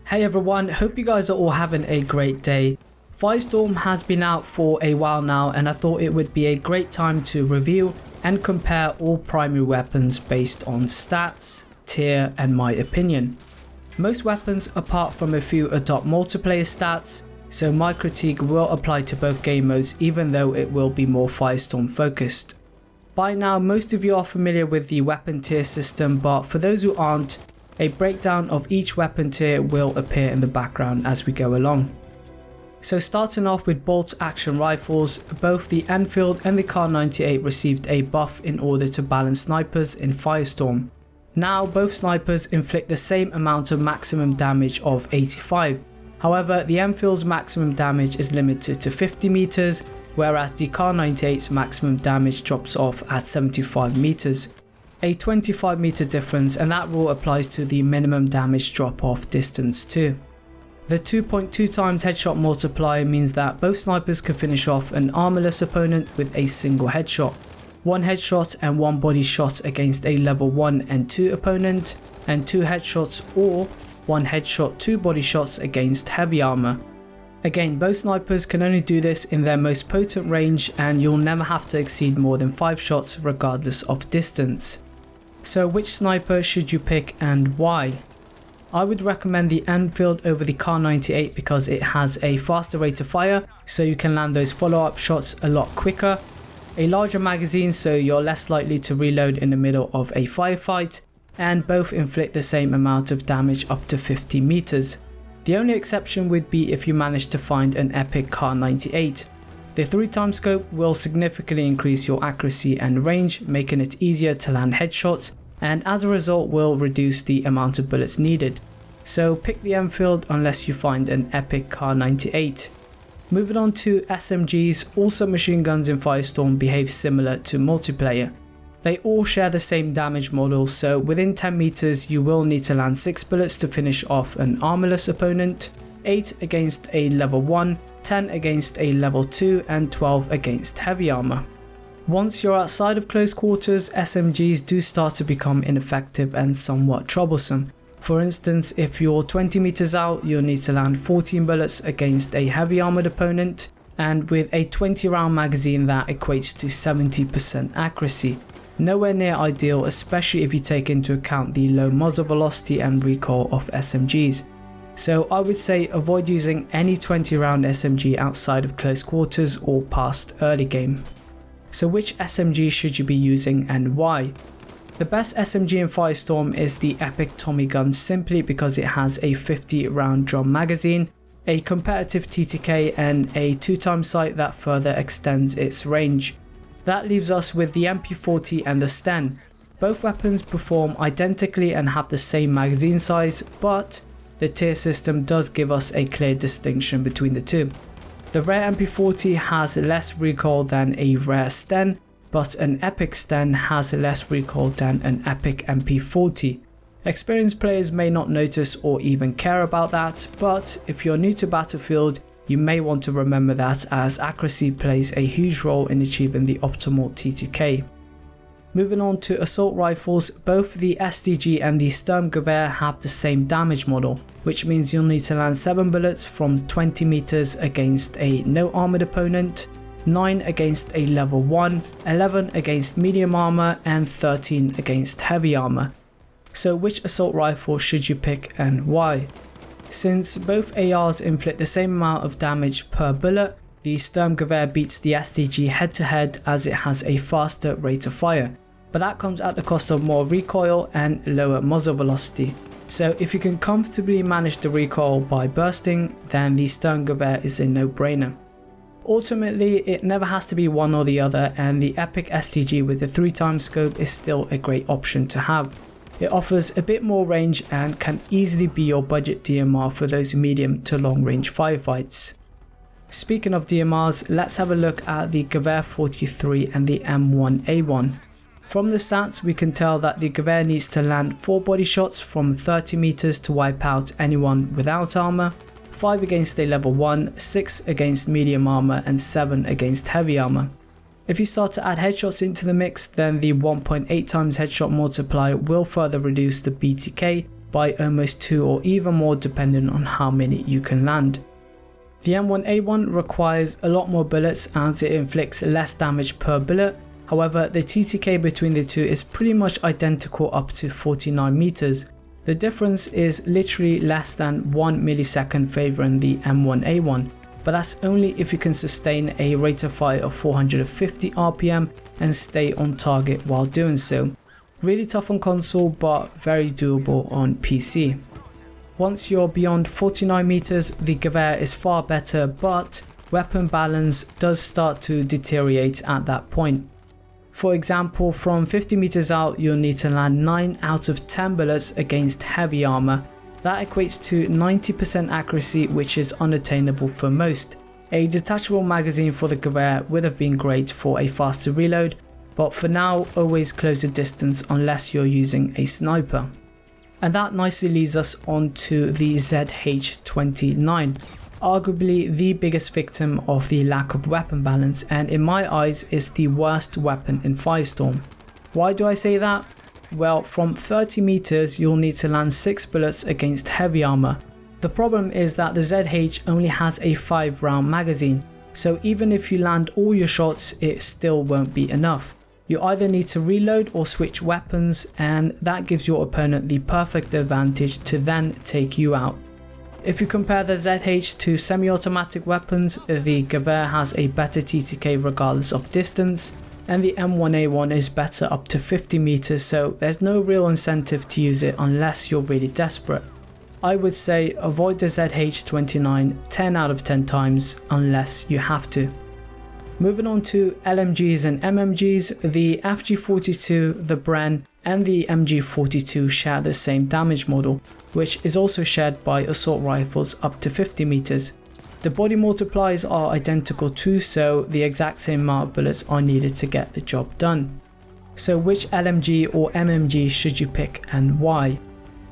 Hey everyone, hope you guys are all having a great day. Firestorm has been out for a while now and I thought it would be a great time to review and compare all primary weapons based on stats, tier and my opinion. Most weapons apart from a few adopt multiplayer stats, so my critique will apply to both game modes even though it will be more Firestorm focused. By now most of you are familiar with the weapon tier system, but for those who aren't, a breakdown of each weapon tier will appear in the background as we go along. So starting off with bolt action rifles, both the Enfield and the Kar 98 received a buff in order to balance snipers in Firestorm. Now both snipers inflict the same amount of maximum damage of 85, however the Enfield's maximum damage is limited to 50 meters, whereas the Kar 98's maximum damage drops off at 75 meters. A 25 meter difference, and that rule applies to the minimum damage drop off distance too. The 2.2 times headshot multiplier means that both snipers can finish off an armorless opponent with a single headshot. One headshot and one body shot against a level 1 and 2 opponent, and 2 headshots or 1 headshot 2 body shots against heavy armor. Again, both snipers can only do this in their most potent range and you'll never have to exceed more than 5 shots regardless of distance. So which sniper should you pick and why? I would recommend the Enfield over the Kar 98 because it has a faster rate of fire, so you can land those follow-up shots a lot quicker, a larger magazine so you're less likely to reload in the middle of a firefight, and both inflict the same amount of damage up to 50 meters. The only exception would be if you manage to find an epic Kar 98. The 3x scope will significantly increase your accuracy and range, making it easier to land headshots, and as a result will reduce the amount of bullets needed. So pick the Enfield unless you find an epic Kar 98. Moving on to SMGs, all submachine guns in Firestorm behave similar to multiplayer. They all share the same damage model, so within 10 meters you will need to land 6 bullets to finish off an armorless opponent, 8 against a level 1, 10 against a level 2 and 12 against heavy armor. Once you're outside of close quarters, SMGs do start to become ineffective and somewhat troublesome. For instance, if you're 20 meters out, you'll need to land 14 bullets against a heavy armored opponent, and with a 20 round magazine that equates to 70% accuracy. Nowhere near ideal, especially if you take into account the low muzzle velocity and recoil of SMGs. So I would say avoid using any 20 round SMG outside of close quarters or past early game. So which SMG should you be using and why? The best SMG in Firestorm is the Epic Tommy gun simply because it has a 50 round drum magazine, a competitive TTK and a 2x sight that further extends its range. That leaves us with the MP40 and the Sten. Both weapons perform identically and have the same magazine size, but the tier system does give us a clear distinction between the two. The rare MP40 has less recoil than a rare Sten, but an epic Sten has less recoil than an epic MP40. Experienced players may not notice or even care about that, but if you're new to Battlefield, you may want to remember that as accuracy plays a huge role in achieving the optimal TTK. Moving on to assault rifles, both the SDG and the Gewehr have the same damage model, which means you'll need to land 7 bullets from 20 meters against a no armored opponent, 9 against a level 1, 11 against medium armor and 13 against heavy armor. So which assault rifle should you pick and why? Since both ARs inflict the same amount of damage per bullet, the Gewehr beats the SDG head to head as it has a faster rate of fire, but that comes at the cost of more recoil and lower muzzle velocity. So if you can comfortably manage the recoil by bursting, then the Gewehr is a no-brainer. Ultimately, it never has to be one or the other, and the Epic SDG with the 3x scope is still a great option to have. It offers a bit more range and can easily be your budget DMR for those medium to long range firefights. Speaking of DMRs, let's have a look at the Gewehr 43 and the M1A1. From the stats we can tell that the Gewehr needs to land 4 body shots from 30 meters to wipe out anyone without armor, 5 against a level 1, 6 against medium armor and 7 against heavy armor. If you start to add headshots into the mix, then the 1.8 times headshot multiplier will further reduce the BTK, by almost 2 or even more depending on how many you can land. The M1A1 requires a lot more bullets as it inflicts less damage per bullet. However, the TTK between the two is pretty much identical up to 49 meters. The difference is literally less than 1 millisecond favoring the M1A1, but that's only if you can sustain a rate of fire of 450 RPM and stay on target while doing so. Really tough on console, but very doable on PC. Once you're beyond 49 meters, the Gewehr is far better, but weapon balance does start to deteriorate at that point. For example, from 50 meters out, you'll need to land 9 out of 10 bullets against heavy armor. That equates to 90% accuracy, which is unattainable for most. A detachable magazine for the Gewehr would have been great for a faster reload, but for now, always close the distance unless you're using a sniper. And that nicely leads us on to the ZH-29, arguably the biggest victim of the lack of weapon balance, and in my eyes is the worst weapon in Firestorm. Why do I say that? Well, from 30 meters you'll need to land 6 bullets against heavy armor. The problem is that the ZH only has a 5-round magazine, so even if you land all your shots, it still won't be enough. You either need to reload or switch weapons, and that gives your opponent the perfect advantage to then take you out. If you compare the ZH to semi-automatic weapons, the Gewehr has a better TTK regardless of distance, and the M1A1 is better up to 50 meters, so there's no real incentive to use it unless you're really desperate. I would say avoid the ZH-29 10 out of 10 times unless you have to. Moving on to LMGs and MMGs, the FG42, the Bren and the MG42 share the same damage model, which is also shared by assault rifles up to 50 meters. The body multipliers are identical too, so the exact same amount of bullets are needed to get the job done. So which LMG or MMG should you pick and why?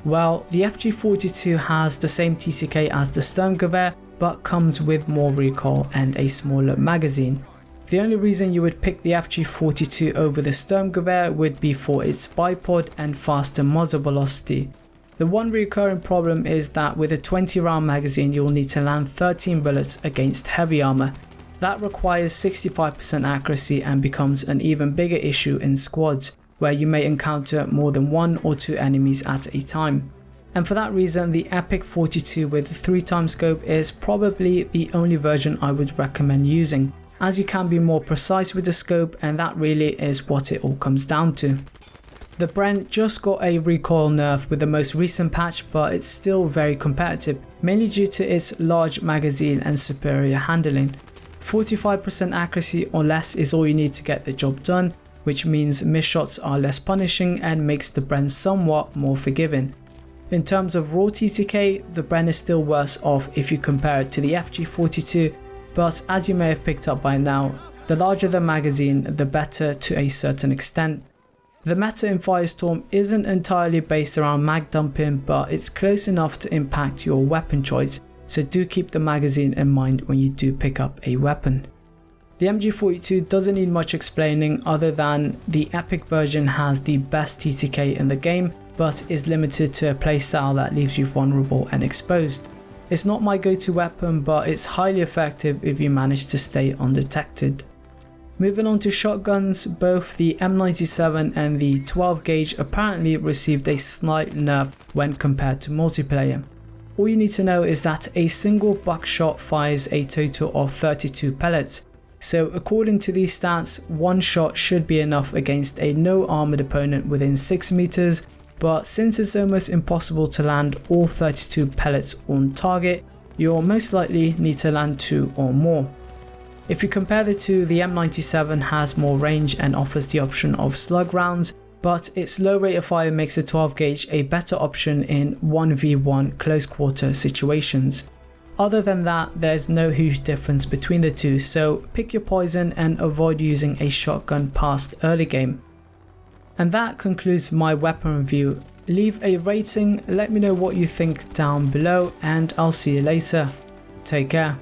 Well, the FG42 has the same TTK as the Sturmgewehr, but comes with more recoil and a smaller magazine. The only reason you would pick the FG42 over the Sturmgewehr would be for its bipod and faster muzzle velocity. The one recurring problem is that with a 20 round magazine you'll need to land 13 bullets against heavy armor. That requires 65% accuracy and becomes an even bigger issue in squads, where you may encounter more than 1 or 2 enemies at a time. And for that reason, the Epic 42 with 3x scope is probably the only version I would recommend using, as you can be more precise with the scope, and that really is what it all comes down to. The Bren just got a recoil nerf with the most recent patch, but it's still very competitive, mainly due to its large magazine and superior handling. 45% accuracy or less is all you need to get the job done, which means missed shots are less punishing and makes the Bren somewhat more forgiving. In terms of raw TTK, the Bren is still worse off if you compare it to the FG42, but as you may have picked up by now, the larger the magazine, the better to a certain extent. The meta in Firestorm isn't entirely based around mag dumping, but it's close enough to impact your weapon choice, so do keep the magazine in mind when you do pick up a weapon. The MG42 doesn't need much explaining other than the Epic version has the best TTK in the game, but is limited to a playstyle that leaves you vulnerable and exposed. It's not my go-to weapon, but it's highly effective if you manage to stay undetected. Moving on to shotguns, both the M97 and the 12 gauge apparently received a slight nerf when compared to multiplayer. All you need to know is that a single buckshot fires a total of 32 pellets, so according to these stats, one shot should be enough against a no armored opponent within 6 meters, but since it's almost impossible to land all 32 pellets on target, you'll most likely need to land 2 or more. If you compare the two, the M97 has more range and offers the option of slug rounds, but its low rate of fire makes the 12 gauge a better option in 1v1 close quarter situations. Other than that, there's no huge difference between the two, so pick your poison and avoid using a shotgun past early game. And that concludes my weapon review. Leave a rating, let me know what you think down below, and I'll see you later. Take care.